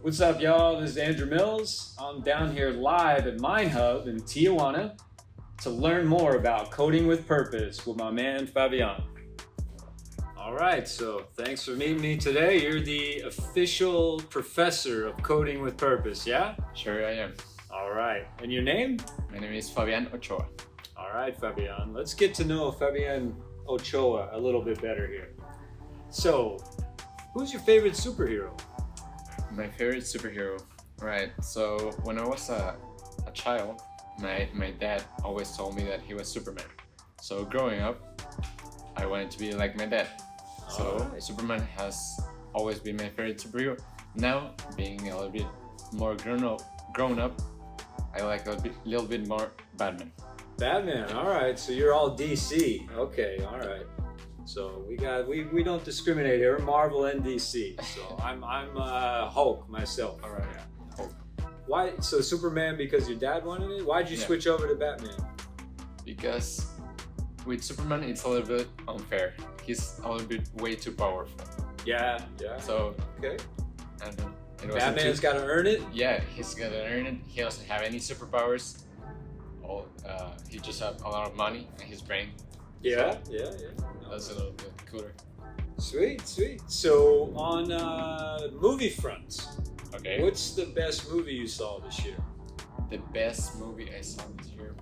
What's up, y'all? This is Andrew Mills. I'm down here live at Mind Hub in Tijuana to learn more about coding with purpose with my man Fabian. All right, so thanks for meeting me today. You're the official professor of coding with purpose, yeah? Sure, I am. All right, and your name? My name is Fabian Ochoa. All right, Fabian. Let's get to know Fabian Ochoa a little bit better here. So, who's your favorite superhero? My favorite superhero, right? So when I was a child, my dad always told me that he was Superman. So growing up, I wanted to be like my dad. So Alright. Superman has always been my favorite superhero. Now, being a little bit more grown up, I like a little bit more Batman. Batman. All right, so you're all DC. Okay, all right. So we don't discriminate here, Marvel and DC. So I'm Hulk myself. All right. Yeah. Hulk. Why? So Superman because your dad wanted it. Why'd you Yeah. switch over to Batman? Because with Superman, it's a little bit unfair. He's a little bit way too powerful. Yeah. Yeah. So Okay. I don't know. It wasn't Batman's too- got to earn it. Yeah, he's gonna earn it. He doesn't have any superpowers. He just has a lot of money in his brain. Yeah. Yeah. That's a little bit cooler. Sweet. So on movie front, Okay. what's the best movie you saw this year? The best movie I saw this year?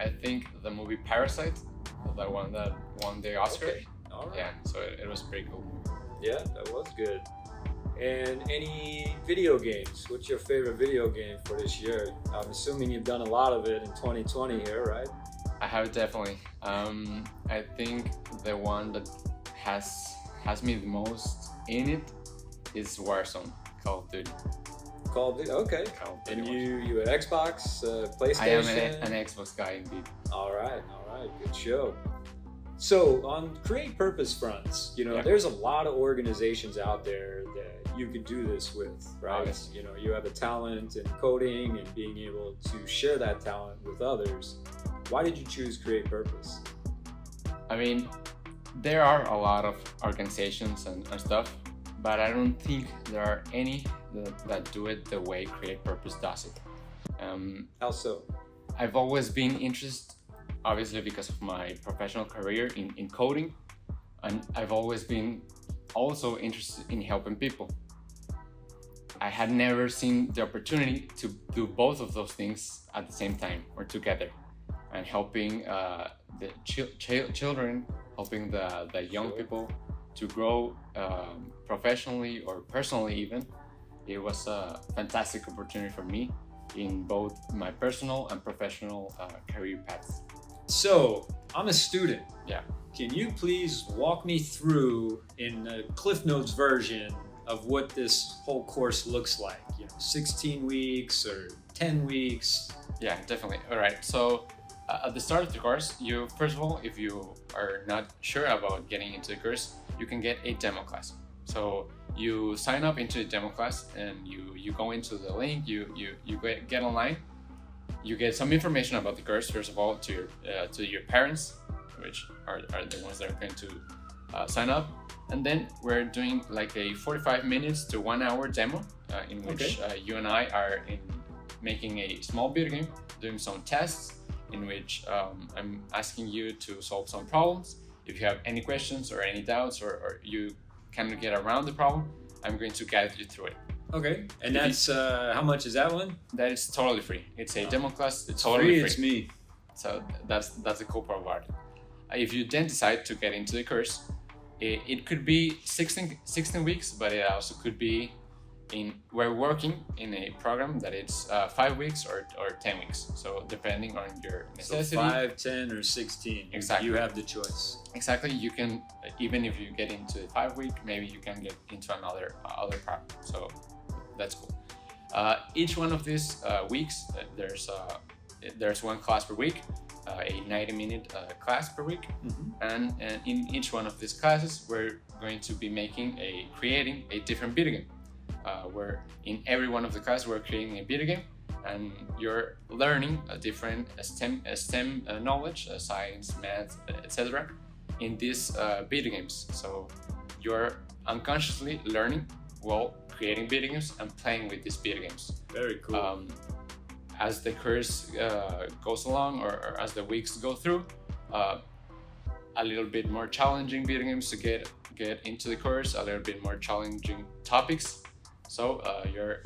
I think the movie Parasite, the one that won the Oscar. Okay. All right. Yeah, so it was pretty cool. Yeah, that was good. And any video games? What's your favorite video game for this year? I'm assuming you've done a lot of it in 2020 here, right? I have definitely. I think the one that has me the most in it is Warzone, Call of Duty. Call of Duty. Okay. Call of Duty And Warzone. you at Xbox, PlayStation? I am an Xbox guy indeed. All right. Good show. So on create purpose fronts, Yeah. there's a lot of organizations out there that you can do this with, right? Yes. You have a talent in coding and being able to share that talent with others. Why did you choose create purpose? I mean, there are a lot of organizations and stuff, but I don't think there are any that do it the way Create Purpose does it. How so? I've always been interested, obviously because of my professional career in coding, and I've always been also interested in helping people. I had never seen the opportunity to do both of those things at the same time or together, and helping the children, helping the young Sure. people to grow professionally or personally even. It was a fantastic opportunity for me in both my personal and professional career paths. So I'm a student. Yeah. Can you please walk me through in the Cliff Notes version of what this whole course looks like? 16 weeks or 10 weeks? Yeah, definitely. All right. So at the start of the course, first of all, if you are not sure about getting into the course, you can get a demo class. So you sign up into the demo class and you go into the link, you get online, you get some information about the course, first of all, to your parents, which are the ones that are going to sign up. And then we're doing like a 45 minutes to 1 hour demo in which you and I are making a small video game, doing some tests in which I'm asking you to solve some problems. If you have any questions or any doubts or you cannot get around the problem, I'm going to guide you through it. Okay. And that's how much is that one? That is totally free. It's a demo class. It's totally free. free. It's me. So that's the cool part about it. If you then decide to get into the course, it could be 16 weeks, but it also could be we're working in a program that it's 5 weeks or 10 weeks. So depending on your So necessity. 5, 10, or 16. Exactly. You have the choice. Exactly. You can, even if you get into the 5 week, maybe you can get into another other program. So that's cool. Each one of these weeks, there's one class per week, a 90-minute class per week. Mm-hmm. And in each one of these classes, we're going to be creating a different video game. Where in every one of the classes, we're creating a video game, and you're learning a different STEM knowledge, science, math, etc. in these video games. So you're unconsciously learning well, creating video games and playing with these video games. Very cool. As the course goes along, or as the weeks go through, a little bit more challenging video games to get into the course, a little bit more challenging topics. So you're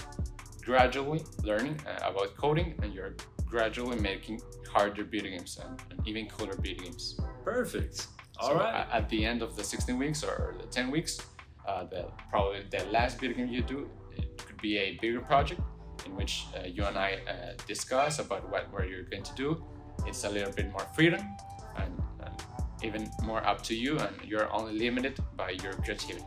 gradually learning about coding, and you're gradually making harder video games and even cooler video games. Perfect. All So right. at the end of the 16 weeks or the 10 weeks, probably the last video game you do, it could be a bigger project in which you and I discuss about what you're going to do. It's a little bit more freedom and even more up to you, and you're only limited by your creativity.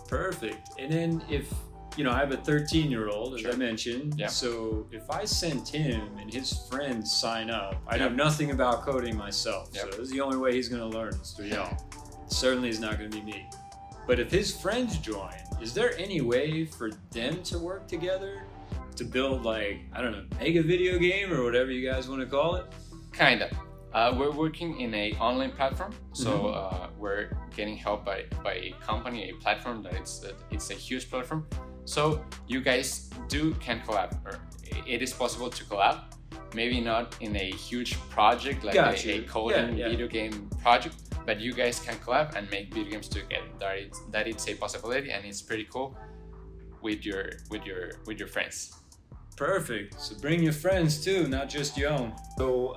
Perfect. And then if, I have a 13-year-old, as Sure. I mentioned. Yeah. So if I sent him and his friends sign up, I know Yep. nothing about coding myself. Yep. So this is the only way he's going to learn is through y'all. Certainly is not going to be me. But if his friends join, is there any way for them to work together to build make a video game or whatever you guys want to call it? Kinda. We're working in a online platform, so we're getting help by a company, a platform that it's a huge platform. So you guys can collab, or it is possible to collab. Maybe not in a huge project like Gotcha. a coding Yeah. video game project, but you guys can collab and make video games together. That it's a possibility, and it's pretty cool with your friends. Perfect. So bring your friends too, not just your own. So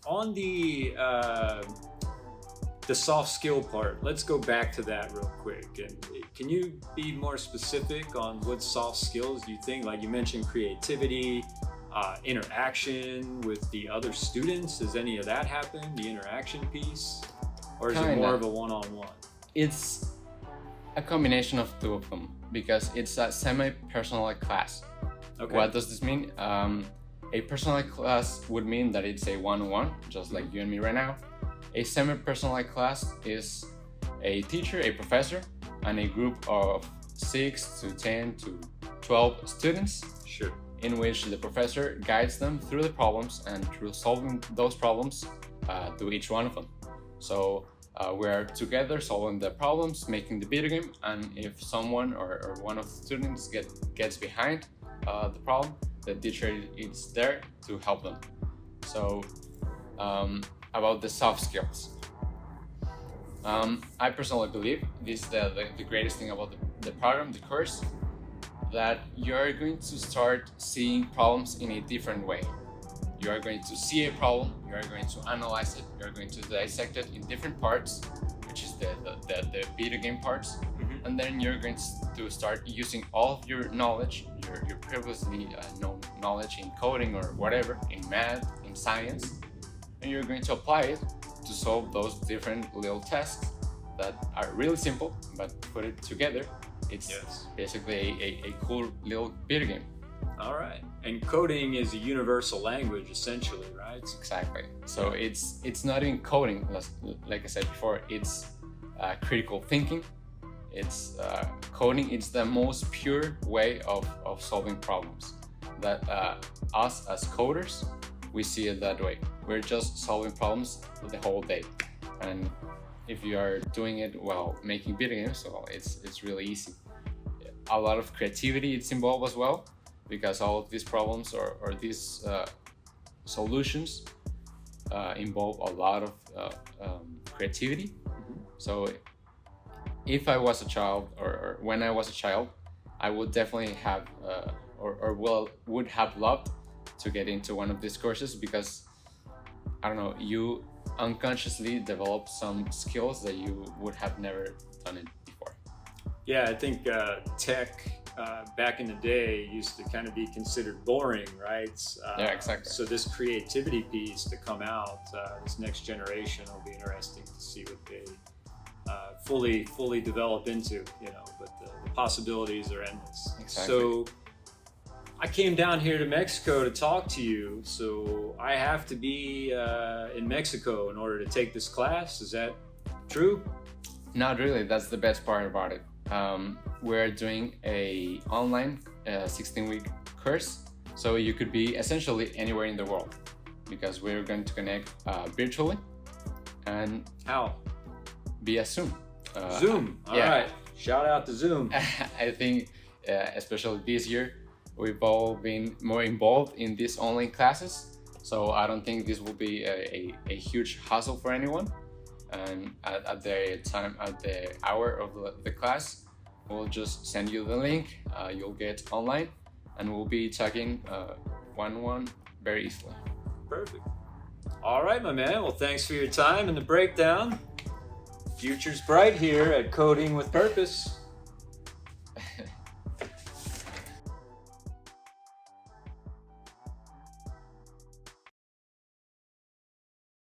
on the soft skill part, let's go back to that real quick. And can you be more specific on what soft skills you think? Like you mentioned, creativity, interaction with the other students. Does any of that happen? The interaction piece, or is it Kinda. more of a one-on-one? It's a combination of two of them because it's a semi-personalized class. Okay. What does this mean? A personalized class would mean that it's a one-on-one, just like you and me right now. A semi-personalized class is a teacher, a professor, and a group of 6 to 10 to 12 students, Sure. in which the professor guides them through the problems, and through solving those problems to each one of them. So we're together solving the problems, making the video game, and if someone or one of the students gets behind the problem, the teacher is there to help them. So about the soft skills, I personally believe this is the greatest thing about the program, the course, that you're going to start seeing problems in a different way. You are going to see a problem, you are going to analyze it, you are going to dissect it in different parts, which is the video game parts, and then you're going to start using all of your knowledge, your previously known knowledge in coding or whatever, in math, in science, and you're going to apply it to solve those different little tasks that are really simple, but put it together, it's Yes. basically a cool little video game. All right. And coding is a universal language, essentially, right? Exactly. So it's not in coding, like I said before. It's critical thinking. It's coding. It's the most pure way of solving problems. That us as coders, we see it that way. We're just solving problems the whole day, and if you are doing it while making video games, well, it's really easy. A lot of creativity is involved as well, because all of these problems or these solutions involve a lot of creativity. So if I was a child, or when I was a child, I would definitely have would have loved to get into one of these courses, because I don't know, you unconsciously develop some skills that you would have never done it before. Yeah, I think tech back in the day used to kind of be considered boring, right? Yeah, exactly. So this creativity piece to come out, this next generation will be interesting to see what they fully develop into, but the possibilities are endless. Exactly. So I came down here to Mexico to talk to you, so I have to be in Mexico in order to take this class. Is that true? Not really. That's the best part about it. We're doing a online 16-week course, so you could be essentially anywhere in the world, because we're going to connect virtually and How? via Zoom. Zoom. All yeah. right. Shout out to Zoom. I think, especially this year, we've all been more involved in these online classes. So I don't think this will be a huge hassle for anyone. And at the hour of the class, we'll just send you the link. You'll get online, and we'll be talking one-on-one very easily. Perfect. All right, my man. Well, thanks for your time and the breakdown. Future's bright here at Coding with Purpose.